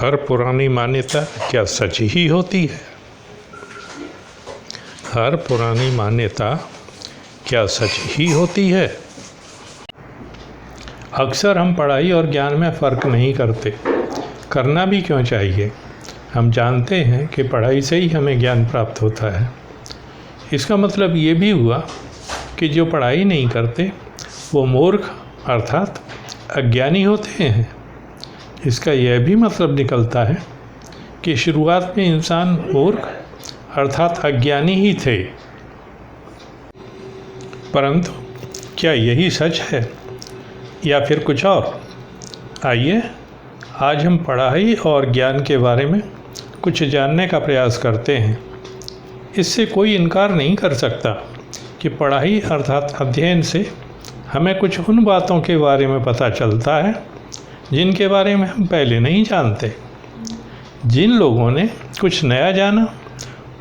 हर पुरानी मान्यता क्या सच ही होती है? हर पुरानी मान्यता क्या सच ही होती है? अक्सर हम पढ़ाई और ज्ञान में फ़र्क नहीं करते। करना भी क्यों चाहिए? हम जानते हैं कि पढ़ाई से ही हमें ज्ञान प्राप्त होता है। इसका मतलब ये भी हुआ कि जो पढ़ाई नहीं करते वो मूर्ख अर्थात अज्ञानी होते हैं। इसका यह भी मतलब निकलता है कि शुरुआत में इंसान मूर्ख अर्थात अज्ञानी ही थे। परंतु क्या यही सच है या फिर कुछ और? आइए आज हम पढ़ाई और ज्ञान के बारे में कुछ जानने का प्रयास करते हैं। इससे कोई इनकार नहीं कर सकता कि पढ़ाई अर्थात अध्ययन से हमें कुछ उन बातों के बारे में पता चलता है जिनके बारे में हम पहले नहीं जानते। जिन लोगों ने कुछ नया जाना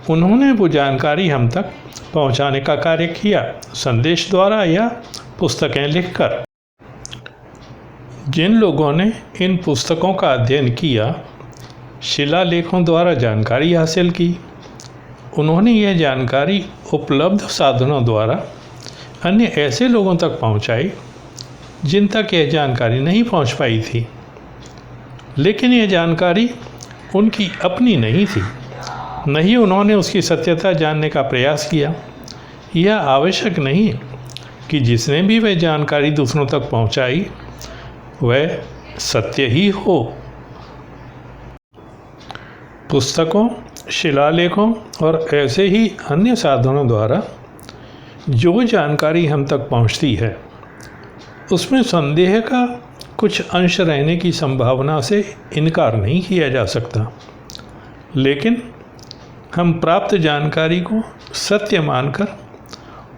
उन्होंने वो जानकारी हम तक पहुंचाने का कार्य किया, संदेश द्वारा या पुस्तकें लिखकर। जिन लोगों ने इन पुस्तकों का अध्ययन किया, शिलालेखों द्वारा जानकारी हासिल की, उन्होंने यह जानकारी उपलब्ध साधनों द्वारा अन्य ऐसे लोगों तक पहुंचाई जिन तक यह जानकारी नहीं पहुंच पाई थी। लेकिन यह जानकारी उनकी अपनी नहीं थी, न ही उन्होंने उसकी सत्यता जानने का प्रयास किया। यह आवश्यक नहीं कि जिसने भी वह जानकारी दूसरों तक पहुंचाई वह सत्य ही हो। पुस्तकों, शिलालेखों और ऐसे ही अन्य साधनों द्वारा जो जानकारी हम तक पहुंचती है उसमें संदेह का कुछ अंश रहने की संभावना से इनकार नहीं किया जा सकता। लेकिन हम प्राप्त जानकारी को सत्य मानकर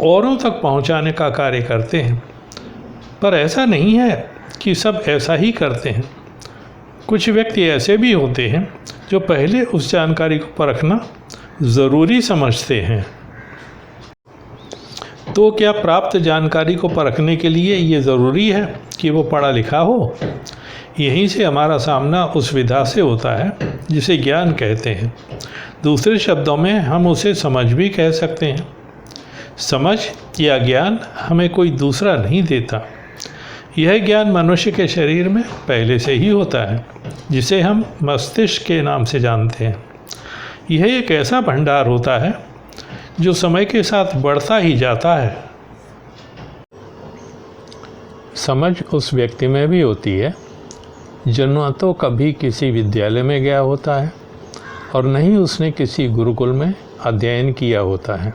औरों तक पहुंचाने का कार्य करते हैं। पर ऐसा नहीं है कि सब ऐसा ही करते हैं। कुछ व्यक्ति ऐसे भी होते हैं जो पहले उस जानकारी को परखना ज़रूरी समझते हैं। तो क्या प्राप्त जानकारी को परखने के लिए ये ज़रूरी है कि वो पढ़ा लिखा हो? यहीं से हमारा सामना उस विधा से होता है जिसे ज्ञान कहते हैं। दूसरे शब्दों में हम उसे समझ भी कह सकते हैं। समझ या ज्ञान हमें कोई दूसरा नहीं देता। यह ज्ञान मनुष्य के शरीर में पहले से ही होता है, जिसे हम मस्तिष्क के नाम से जानते हैं। यह एक ऐसा भंडार होता है जो समय के साथ बढ़ता ही जाता है। समझ उस व्यक्ति में भी होती है जो न तो कभी किसी विद्यालय में गया होता है और न ही उसने किसी गुरुकुल में अध्ययन किया होता है।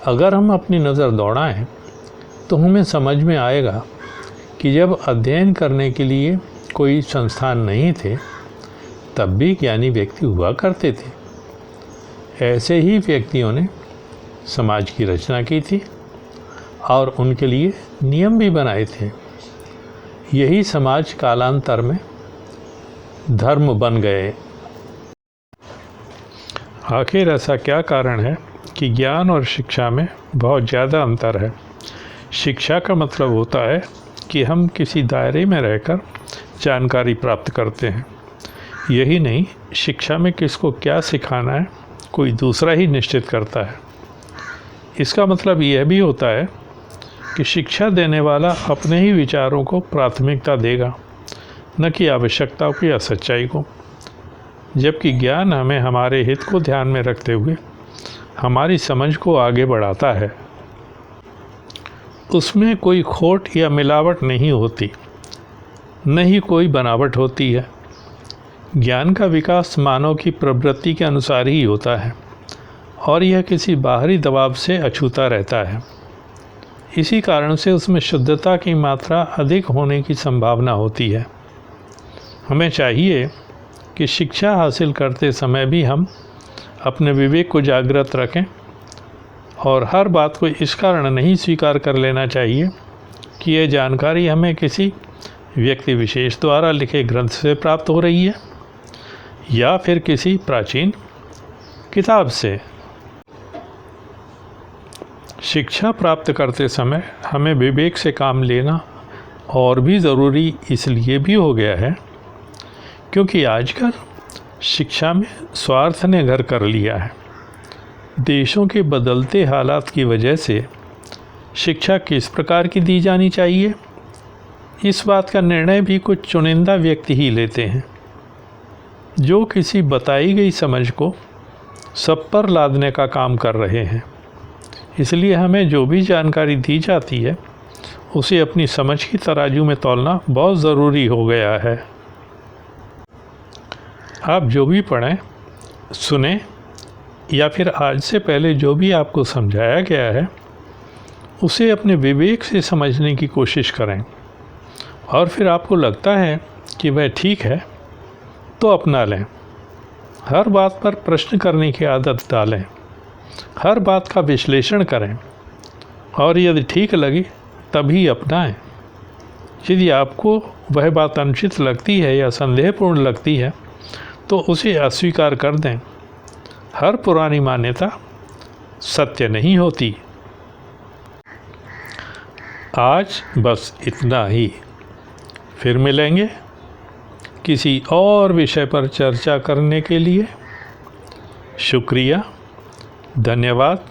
अगर हम अपनी नज़र दौड़ाएं तो हमें समझ में आएगा कि जब अध्ययन करने के लिए कोई संस्थान नहीं थे तब भी ज्ञानी व्यक्ति हुआ करते थे। ऐसे ही व्यक्तियों ने समाज की रचना की थी और उनके लिए नियम भी बनाए थे। यही समाज कालांतर में धर्म बन गए। आखिर ऐसा क्या कारण है कि ज्ञान और शिक्षा में बहुत ज़्यादा अंतर है? शिक्षा का मतलब होता है कि हम किसी दायरे में रहकर जानकारी प्राप्त करते हैं। यही नहीं, शिक्षा में किसको क्या सिखाना है कोई दूसरा ही निश्चित करता है। इसका मतलब यह भी होता है कि शिक्षा देने वाला अपने ही विचारों को प्राथमिकता देगा, न कि आवश्यकताओं की या सच्चाई को। जबकि ज्ञान हमें हमारे हित को ध्यान में रखते हुए हमारी समझ को आगे बढ़ाता है। उसमें कोई खोट या मिलावट नहीं होती, न ही कोई बनावट होती है। ज्ञान का विकास मानव की प्रवृत्ति के अनुसार ही होता है और यह किसी बाहरी दबाव से अछूता रहता है। इसी कारण से उसमें शुद्धता की मात्रा अधिक होने की संभावना होती है। हमें चाहिए कि शिक्षा हासिल करते समय भी हम अपने विवेक को जागृत रखें और हर बात को इस कारण नहीं स्वीकार कर लेना चाहिए कि यह जानकारी हमें किसी व्यक्ति विशेष द्वारा लिखे ग्रंथ से प्राप्त हो रही है या फिर किसी प्राचीन किताब से। शिक्षा प्राप्त करते समय हमें विवेक से काम लेना और भी ज़रूरी इसलिए भी हो गया है क्योंकि आजकल शिक्षा में स्वार्थ ने घर कर लिया है। देशों के बदलते हालात की वजह से शिक्षा किस प्रकार की दी जानी चाहिए, इस बात का निर्णय भी कुछ चुनिंदा व्यक्ति ही लेते हैं, जो किसी बताई गई समझ को सब पर लादने का काम कर रहे हैं। इसलिए हमें जो भी जानकारी दी जाती है उसे अपनी समझ की तराजू में तौलना बहुत ज़रूरी हो गया है। आप जो भी पढ़ें, सुने या फिर आज से पहले जो भी आपको समझाया गया है उसे अपने विवेक से समझने की कोशिश करें, और फिर आपको लगता है कि वह ठीक है तो अपना लें। हर बात पर प्रश्न करने की आदत डालें, हर बात का विश्लेषण करें और यदि ठीक लगे तभी अपनाएं। यदि आपको वह बात अनुचित लगती है या संदेहपूर्ण लगती है तो उसे अस्वीकार कर दें। हर पुरानी मान्यता सत्य नहीं होती। आज बस इतना ही। फिर मिलेंगे किसी और विषय पर चर्चा करने के लिए। शुक्रिया, धन्यवाद,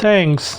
थैंक्स।